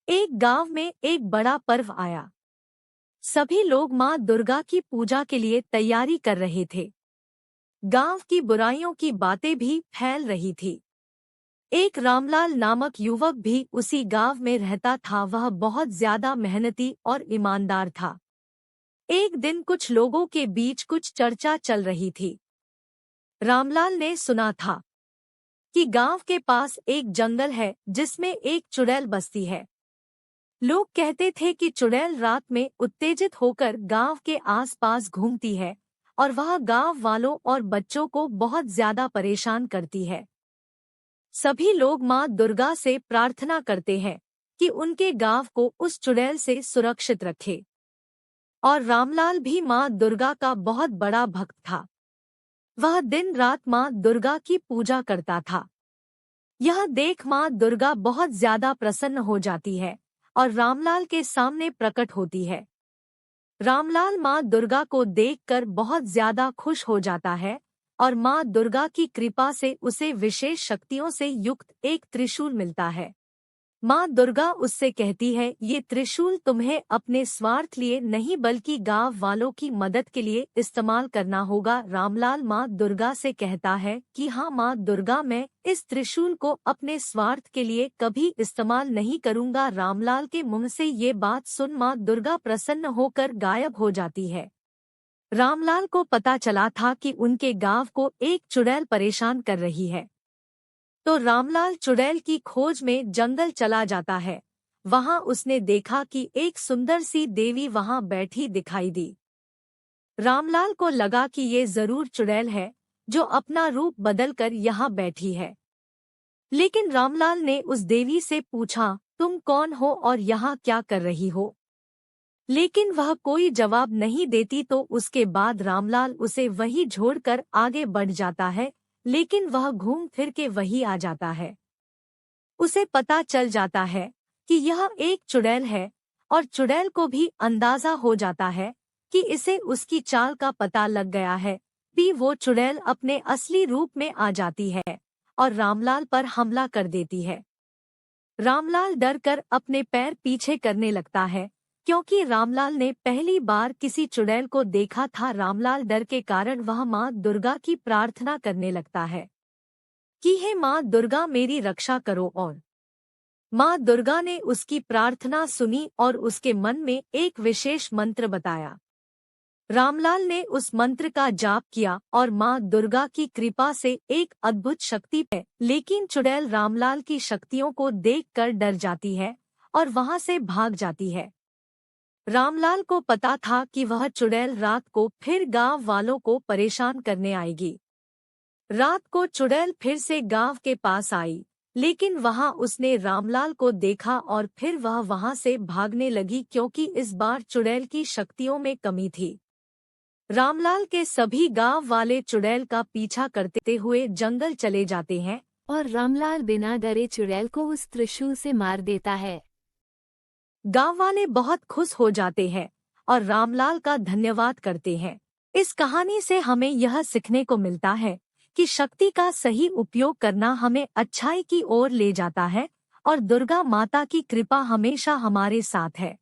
एक गांव में एक बड़ा पर्व आया। सभी लोग माँ दुर्गा की पूजा के लिए तैयारी कर रहे थे। गांव की बुराइयों की बातें भी फैल रही थी। एक रामलाल नामक युवक भी उसी गांव में रहता था। वह बहुत ज्यादा मेहनती और ईमानदार था। एक दिन कुछ लोगों के बीच कुछ चर्चा चल रही थी। रामलाल ने सुना था कि गांव के पास एक जंगल है जिसमें एक चुड़ैल बसती है। लोग कहते थे कि चुड़ैल रात में उत्तेजित होकर गांव के आसपास घूमती है और वह गांव वालों और बच्चों को बहुत ज्यादा परेशान करती है। सभी लोग मां दुर्गा से प्रार्थना करते हैं कि उनके गांव को उस चुड़ैल से सुरक्षित रखे। और रामलाल भी मां दुर्गा का बहुत बड़ा भक्त था। वह दिन रात मां दुर्गा की पूजा करता था। यह देख मां दुर्गा बहुत ज्यादा प्रसन्न हो जाती है और रामलाल के सामने प्रकट होती है। रामलाल मां दुर्गा को देखकर बहुत ज्यादा खुश हो जाता है और मां दुर्गा की कृपा से उसे विशेष शक्तियों से युक्त एक त्रिशूल मिलता है। मां दुर्गा उससे कहती है, ये त्रिशूल तुम्हें अपने स्वार्थ लिए नहीं बल्कि गांव वालों की मदद के लिए इस्तेमाल करना होगा। रामलाल मां दुर्गा से कहता है कि हाँ मां दुर्गा, मैं इस त्रिशूल को अपने स्वार्थ के लिए कभी इस्तेमाल नहीं करूंगा। रामलाल के मुंह से ये बात सुन मां दुर्गा प्रसन्न होकर गायब हो जाती है। रामलाल को पता चला था कि उनके गांव को एक चुड़ैल परेशान कर रही है। तो रामलाल चुड़ैल की खोज में जंगल चला जाता है। वहां उसने देखा कि एक सुंदर सी देवी वहां बैठी दिखाई दी। रामलाल को लगा कि ये जरूर चुड़ैल है जो अपना रूप बदलकर यहाँ बैठी है। लेकिन रामलाल ने उस देवी से पूछा, तुम कौन हो और यहाँ क्या कर रही हो? लेकिन वह कोई जवाब नहीं देती। तो उसके बाद रामलाल उसे वही छोड़कर आगे बढ़ जाता है, लेकिन वह घूम फिर के वही आ जाता है। उसे पता चल जाता है कि यह एक चुड़ैल है और चुड़ैल को भी अंदाजा हो जाता है कि इसे उसकी चाल का पता लग गया है। भी वो चुड़ैल अपने असली रूप में आ जाती है और रामलाल पर हमला कर देती है। रामलाल डर कर अपने पैर पीछे करने लगता है क्योंकि रामलाल ने पहली बार किसी चुड़ैल को देखा था। रामलाल डर के कारण वह मां दुर्गा की प्रार्थना करने लगता है कि हे मां दुर्गा, मेरी रक्षा करो। और मां दुर्गा ने उसकी प्रार्थना सुनी और उसके मन में एक विशेष मंत्र बताया। रामलाल ने उस मंत्र का जाप किया और मां दुर्गा की कृपा से एक अद्भुत शक्ति है। लेकिन चुड़ैल रामलाल की शक्तियों को देखकर डर जाती है और वहां से भाग जाती है। रामलाल को पता था कि वह चुड़ैल रात को फिर गांव वालों को परेशान करने आएगी। रात को चुड़ैल फिर से गांव के पास आई, लेकिन वहां उसने रामलाल को देखा और फिर वह वहां से भागने लगी क्योंकि इस बार चुड़ैल की शक्तियों में कमी थी। रामलाल के सभी गांव वाले चुड़ैल का पीछा करते हुए जंगल चले जाते हैं और रामलाल बिना डरे चुड़ैल को उस त्रिशूल से मार देता है। गांव वाले बहुत खुश हो जाते हैं और रामलाल का धन्यवाद करते हैं। इस कहानी से हमें यह सीखने को मिलता है कि शक्ति का सही उपयोग करना हमें अच्छाई की ओर ले जाता है और दुर्गा माता की कृपा हमेशा हमारे साथ है।